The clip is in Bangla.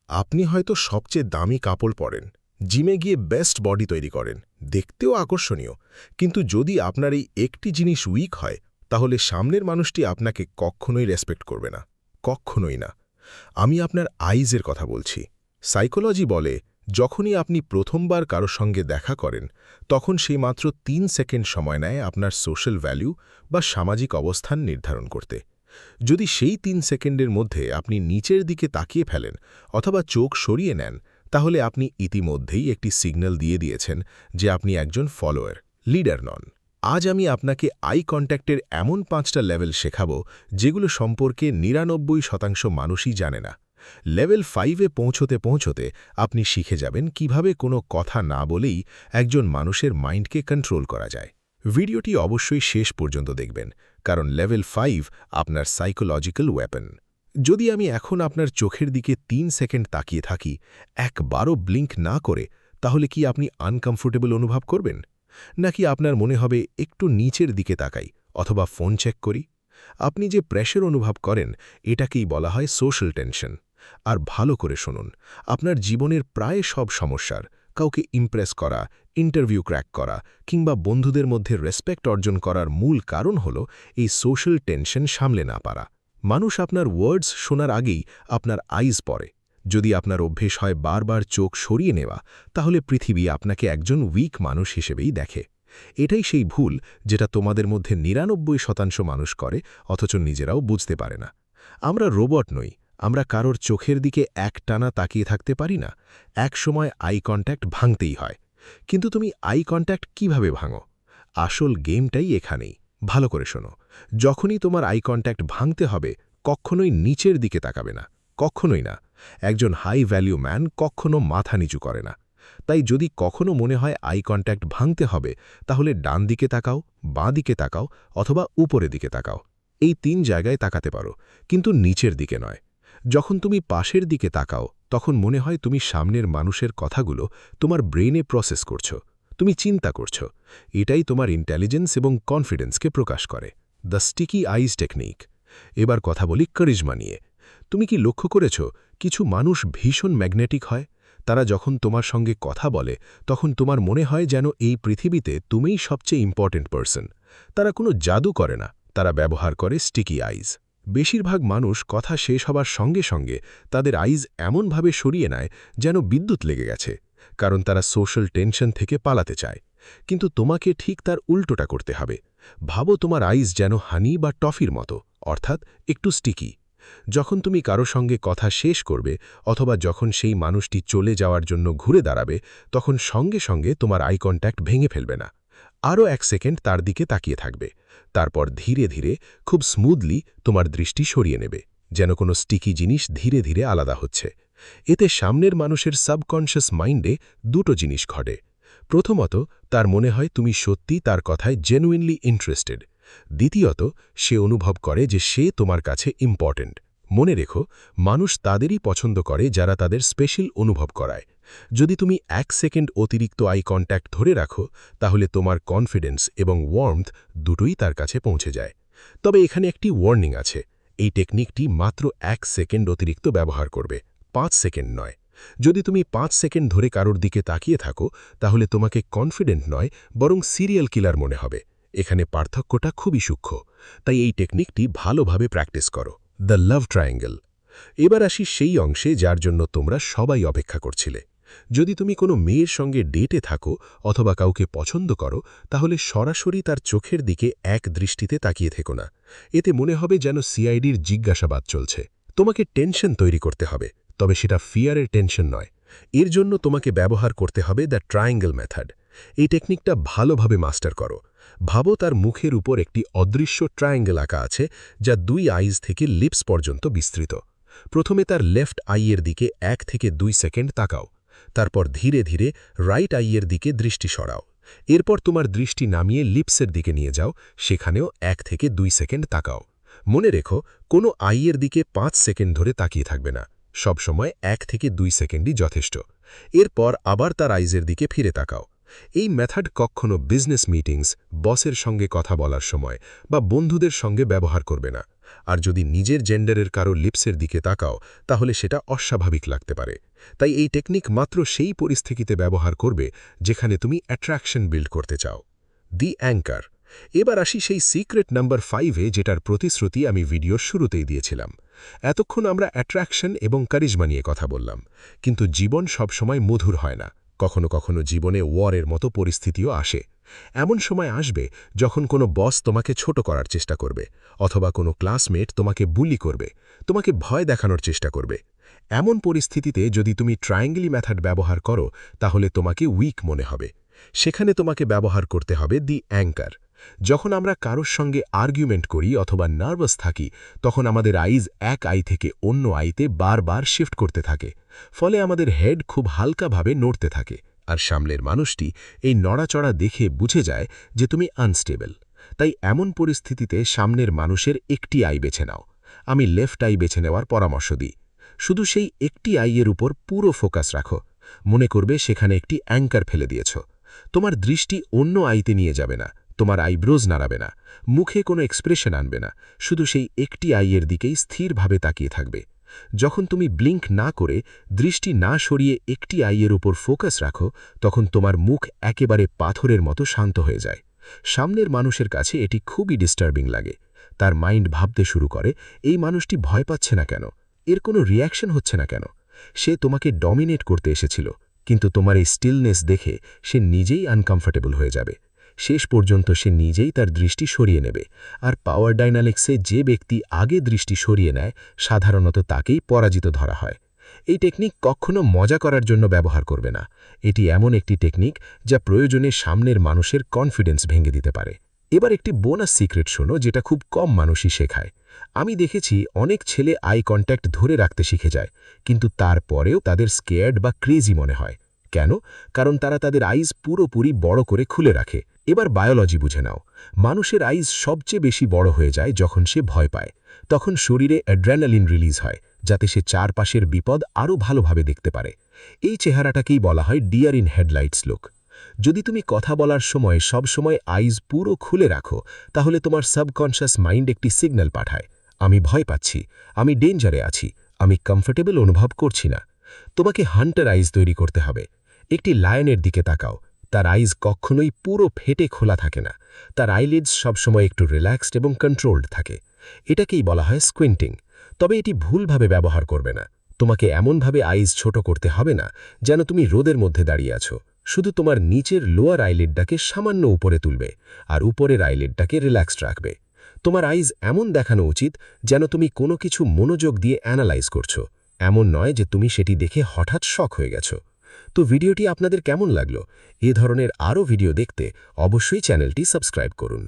আপনি হয়তো সবচেয়ে দামি কাপড় পরেন, জিমে গিয়ে বেস্ট বডি তৈরি করেন, দেখতেও আকর্ষণীয়, কিন্তু যদি আপনার এই একটি জিনিস উইক হয়, তাহলে সামনের মানুষটি আপনাকে কখনোই রেসপেক্ট করবে না, কখনোই না। আমি আপনার আইজের কথা বলছি। সাইকোলজি বলে, যখনই আপনি প্রথমবার কারো সঙ্গে দেখা করেন, তখন সেই মাত্র ৩ সেকেন্ড সময় নেয় আপনার সোশ্যাল ভ্যালু বা সামাজিক অবস্থান নির্ধারণ করতে। যদি সেই ৩ সেকেন্ডের মধ্যে আপনি নিচের দিকে তাকিয়ে ফেলেন অথবা চোখ সরিয়ে নেন, তাহলে আপনি ইতিমধ্যেই একটি সিগন্যাল দিয়ে দিয়েছেন যে আপনি একজন ফলোয়ার, লিডার নন। আজ আমি আপনাকে আই কন্ট্যাক্টের এমন ৫টা লেভেল শেখাবো যেগুলো সম্পর্কে ৯৯% মানুষই জানে না। লেভেল 5-এ পৌঁছতে পৌঁছতে আপনি শিখে যাবেন কিভাবে কোনো কথা না বলেই একজন মানুষের মাইন্ডকে কন্ট্রোল করা যায়। ভিডিওটি অবশ্যই শেষ পর্যন্ত দেখবেন, কারণ লেভেল 5 আপনার সাইকোলজিক্যাল ওয়েপন। যদি আমি এখন আপনার চোখের দিকে ৩ সেকেন্ড তাকিয়ে থাকি, একবারও ব্লিঙ্ক না করে, তাহলে কি আপনি আনকমফোর্টেবল অনুভব করবেন? নাকি আপনার মনে হবে একটু নিচের দিকে তাকাই অথবা ফোন চেক করি? আপনি যে প্রেশার অনুভব করেন, এটাকেই বলা হয় সোশ্যাল টেনশন। আর ভালো করে শুনুন, আপনার জীবনের প্রায় সব সমস্যার, কাউকে ইমপ্রেস করা, ইন্টারভিউ ক্র্যাক করা কিংবা বন্ধুদের মধ্যে রেসপেক্ট অর্জন করার মূল কারণ হল এই সোশ্যাল টেনশন সামলে না পারা। মানুষ আপনার ওয়ার্ডস শোনার আগেই আপনার আইজ পড়ে। যদি আপনার অভ্যেস হয় বারবার চোখ সরিয়ে নেওয়া, তাহলে পৃথিবী আপনাকে একজন উইক মানুষ হিসেবেই দেখে। এটাই সেই ভুল যেটা তোমাদের মধ্যে ৯৯% মানুষ করে, অথচ নিজেরাও বুঝতে পারে না। আমরা রোবট নই, আমরা কারোর চোখের দিকে একটানা তাকিয়ে থাকতে পারি না। এক সময় আই কন্ট্যাক্ট ভাঙতেই হয়। কিন্তু তুমি আই কন্ট্যাক্ট কিভাবে ভাঙো? আসল গেমটাই এখানেই। ভালো করে শোনো, যখনই তোমার আই কন্ট্যাক্ট ভাঙতে হবে, কখনোই নিচের দিকে তাকাবে না, কখনোই না। একজন হাই ভ্যালু ম্যান কখনো মাথা নিচু করে না। তাই যদি কখনো মনে হয় আই কন্ট্যাক্ট ভাঙতে হবে, তাহলে ডান দিকে তাকাও, বাঁ দিকে তাকাও অথবা উপরের দিকে তাকাও। এই ৩ জায়গায় তাকাতে পারো, কিন্তু নিচের দিকে নয়। যখন তুমি পাশের দিকে তাকাও, তখন মনে হয় তুমি সামনের মানুষের কথাগুলো তোমার ব্রেইনে প্রসেস করছো, তুমি চিন্তা করছো। এটাই তোমার ইন্টেলিজেন্স এবং কনফিডেন্সকে প্রকাশ করে। The sticky eyes technique. এবার কথা বলি কারিজমা নিয়ে। তুমি কি লক্ষ্য করেছ, কিছু মানুষ ভীষণ ম্যাগনেটিক হয়? তারা যখন তোমার সঙ্গে কথা বলে, তখন তোমার মনে হয় যেন এই পৃথিবীতে তুমিই সবচেয়ে ইম্পর্ট্যান্ট পারসন। তারা কোনো জাদু করে না, তারা ব্যবহার করে স্টিকি আইজ। বেশিরভাগ মানুষ কথা শেষ হবার সঙ্গে সঙ্গে তাদের আইজ এমনভাবে সরিয়ে নেয় যেন বিদ্যুৎ লেগে গেছে, কারণ তারা সোশ্যাল টেনশন থেকে পালাতে চায়। কিন্তু তোমাকে ঠিক তার উল্টোটা করতে হবে। ভাবো তোমার আইজ যেন হানি বা টফির মতো, অর্থাৎ একটু স্টিকি। যখন তুমি কারো সঙ্গে কথা শেষ করবে অথবা যখন সেই মানুষটি চলে যাওয়ার জন্য ঘুরে দাঁড়াবে, তখন সঙ্গে সঙ্গে তোমার আই কন্ট্যাক্ট ভেঙে ফেলবে না। আরও ১ সেকেন্ড তার দিকে তাকিয়ে থাকবে। তারপর ধীরে ধীরে, খুব স্মুথলি তোমার দৃষ্টি সরিয়ে নেবে, যেন কোনো স্টিকি জিনিস ধীরে ধীরে আলাদা হচ্ছে। এতে সামনের মানুষের সাবকনশিয়াস মাইন্ডে ২টো জিনিস ঘটে। প্রথমত, তার মনে হয় তুমি সত্যি তার কথায় জেনুইনলি ইন্টারেস্টেড। দ্বিতীয়ত, সে অনুভব করে যে সে তোমার কাছে ইম্পর্ট্যান্ট। মনে রেখো, মানুষ তাদেরই পছন্দ করে যারা তাদের স্পেশাল অনুভব করায়। যদি তুমি ১ সেকেন্ড অতিরিক্ত আই কন্ট্যাক্ট ধরে রাখো, তাহলে তোমার কনফিডেন্স এবং ওয়ার্মথ দুটোই তার কাছে পৌঁছে যায়। তবে এখানে একটি ওয়ার্নিং আছে। এই টেকনিকটি মাত্র ১ সেকেন্ড অতিরিক্ত ব্যবহার করবে, ৫ সেকেন্ড নয়। যদি তুমি ৫ সেকেন্ড ধরে কারোর দিকে তাকিয়ে থাকো, তাহলে তোমাকে কনফিডেন্ট নয়, বরং সিরিয়াল কিলার মনে হবে। এখানে পার্থক্যটা খুবই সূক্ষ্ম। তাই এই টেকনিকটি ভালোভাবে প্র্যাকটিস করো। The love triangle. এবার আসি সেই অংশে যার জন্য তোমরা সবাই অপেক্ষা করছিলে। যদি তুমি কোনো মেয়ের সঙ্গে ডেটে থাকো অথবা কাউকে পছন্দ করো, তাহলে সরাসরি তার চোখের দিকে এক দৃষ্টিতে তাকিয়ে থেকো না। এতে মনে হবে যেন সিআইডির জিজ্ঞাসাবাদ চলছে। তোমাকে টেনশন তৈরি করতে হবে, তবে সেটা ফিয়ারের টেনশন নয়। এর জন্য তোমাকে ব্যবহার করতে হবে দ্য ট্রায়াঙ্গেল মেথড। এই টেকনিকটা ভালোভাবে মাস্টার করো। ভাবো তার মুখের উপর একটি অদৃশ্য ট্রায়াঙ্গেল আঁকা আছে, যা ২ আইজ থেকে লিপস পর্যন্ত বিস্তৃত। প্রথমে তার লেফট আইয়ের দিকে ১ থেকে ২ সেকেন্ড তাকাও। তারপর ধীরে ধীরে রাইট আইয়ের দিকে দৃষ্টি সরাও। এরপর তোমার দৃষ্টি নামিয়ে লিপসের দিকে নিয়ে যাও, সেখানেও ১ থেকে ২ সেকেন্ড তাকাও। মনে রেখো, কোনো আইয়ের দিকে ৫ সেকেন্ড ধরে তাকিয়ে থাকবে না, সবসময় ১ থেকে ২ সেকেন্ডই যথেষ্ট। এরপর আবার তার আইজের দিকে ফিরে তাকাও। এই মেথড কখনো বিজনেস মিটিংস, বসের সঙ্গে কথা বলার সময় বা বন্ধুদের সঙ্গে ব্যবহার করবে না। আর যদি নিজের জেন্ডারের কারো লিপসের দিকে তাকাও তাহলে সেটা অস্বাভাবিক লাগতে পারে। তাই এই টেকনিক মাত্র সেই পরিস্থিতিতে ব্যবহার করবে যেখানে তুমি অ্যাট্রাকশন বিল্ড করতে চাও। দি অ্যাঙ্কার। এবার আসি সেই সিক্রেট নাম্বার 5-এ, যেটার প্রতিশ্রুতি আমি ভিডিওর শুরুতেই দিয়েছিলাম। এতক্ষণ আমরা অ্যাট্রাকশন এবং কারিজমা নিয়ে কথা বললাম, কিন্তু জীবন সবসময় মধুর হয় না। কখনো কখনো জীবনে ওয়ারের মতো পরিস্থিতিও আসে। এমন সময় আসবে যখন কোনো বস তোমাকে ছোট করার চেষ্টা করবে, অথবা কোনো ক্লাসমেট তোমাকে বুলি করবে, তোমাকে ভয় দেখানোর চেষ্টা করবে। এমন পরিস্থিতিতে যদি তুমি ট্রায়াঙ্গেল মেথড ব্যবহার করো তাহলে তোমাকে উইক মনে হবে। সেখানে তোমাকে ব্যবহার করতে হবে দি অ্যাঙ্কার। যখন আমরা কারোর সঙ্গে আর্গুমেন্ট করি অথবা নার্ভাস থাকি, তখন আমাদের আইজ এক আই থেকে অন্য আইতে বারবার শিফট করতে থাকে। ফলে আমাদের হেড খুব হালকাভাবে নড়তে থাকে, আর সামনের মানুষটি এই নড়াচড়া দেখে বুঝে যায় যে তুমি আনস্টেবল। তাই এমন পরিস্থিতিতে সামনের মানুষের একটি আই বেছে নাও। আমি লেফট আই বেছে নেওয়ার পরামর্শ দিই। শুধু সেই একটি আইয়ের উপর পুরো ফোকাস রাখো। মনে করবে সেখানে একটি অ্যাঙ্কার ফেলে দিয়েছ। তোমার দৃষ্টি অন্য আইতে নিয়ে যাবে না, তোমার আইব্রোজ নাড়াবে না, মুখে কোনো এক্সপ্রেশন আনবে না, শুধু সেই একটি আইয়ের দিকেই স্থিরভাবে তাকিয়ে থাকবে। যখন তুমি ব্লিঙ্ক না করে, দৃষ্টি না সরিয়ে একটি আইয়ের উপর ফোকাস রাখো, তখন তোমার মুখ একেবারে পাথরের মতো শান্ত হয়ে যায়। সামনের মানুষের কাছে এটি খুবই ডিস্টার্বিং লাগে। তার মাইন্ড ভাবতে শুরু করে, এই মানুষটি ভয় পাচ্ছে না কেন, এর কোনো রিয়াকশন হচ্ছে না কেন। সে তোমাকে ডমিনেট করতে এসেছিল, কিন্তু তোমার এই স্টিলনেস দেখে সে নিজেই আনকমফর্টেবল হয়ে যাবে। শেষ পর্যন্ত সে নিজেই তার দৃষ্টি সরিয়ে নেবে। আর পাওয়ার ডাইনামিক্সে যে ব্যক্তি আগে দৃষ্টি সরিয়ে নেয়, সাধারণত তাকেই পরাজিত ধরা হয়। এই টেকনিক কখনো মজা করার জন্য ব্যবহার করবে না। এটি এমন একটি টেকনিক যা প্রয়োজনে সামনের মানুষের কনফিডেন্স ভেঙে দিতে পারে। এবার একটি বোনাস সিক্রেট শোনো, যেটা খুব কম মানুষই শেখায়। আমি দেখেছি অনেক ছেলে আই কন্ট্যাক্ট ধরে রাখতে শিখে যায়, কিন্তু তারপরেও তাদের স্কেয়ার্ড বা ক্রেজি মনে হয়। কেন? কারণ তারা তাদের আইজ পুরোপুরি বড় করে খুলে রাখে। এবার বায়োলজি বুঝে নাও। মানুষের আইজ সবচেয়ে বেশি বড় হয়ে যায় যখন সে ভয় পায়। তখন শরীরে অ্যাড্রেনালিন রিলিজ হয়, যাতে সে চারপাশের বিপদ আরও ভালোভাবে দেখতে পারে। এই চেহারাটাকেই বলা হয় ডিয়ার ইন হেডলাইটস লুক। যদি তুমি কথা বলার সময় সবসময় আইজ পুরো খুলে রাখো, তাহলে তোমার সাবকনশাস মাইন্ড একটি সিগন্যাল পাঠায়, আমি ভয় পাচ্ছি, আমি ডেঞ্জারে আছি, আমি কমফোর্টেবল অনুভব করছি না। তোমাকে হান্টার আইজ তৈরি করতে হবে। একটি লায়নের দিকে তাকাও। তার আইজ কখনোই পুরো ফেটে খোলা থাকে না। তার আইলিডস সবসময় একটু রিল্যাক্সড এবং কন্ট্রোলড থাকে। এটাকেই বলা হয় স্কুইন্টিং। তবে এটি ভুলভাবে ব্যবহার করবে না। তোমাকে এমনভাবে আইজ ছোট করতে হবে না যেন তুমি রোদের মধ্যে দাঁড়িয়ে আছো। শুধু তোমার নিচের লোয়ার আইলিডটাকে সামান্য উপরে তুলবে, আর উপরের আইলিডটাকে রিল্যাক্সড রাখবে। তোমার আইজ এমন দেখানো উচিত যেন তুমি কোনো কিছু মনোযোগ দিয়ে অ্যানালাইজ করছো, এমন নয় যে তুমি সেটি দেখে হঠাৎ শক হয়ে গেছো। তো ভিডিওটি আপনাদের কেমন লাগলো? এ ধরনের আরও ভিডিও দেখতে অবশ্যই চ্যানেলটি সাবস্ক্রাইব করুন।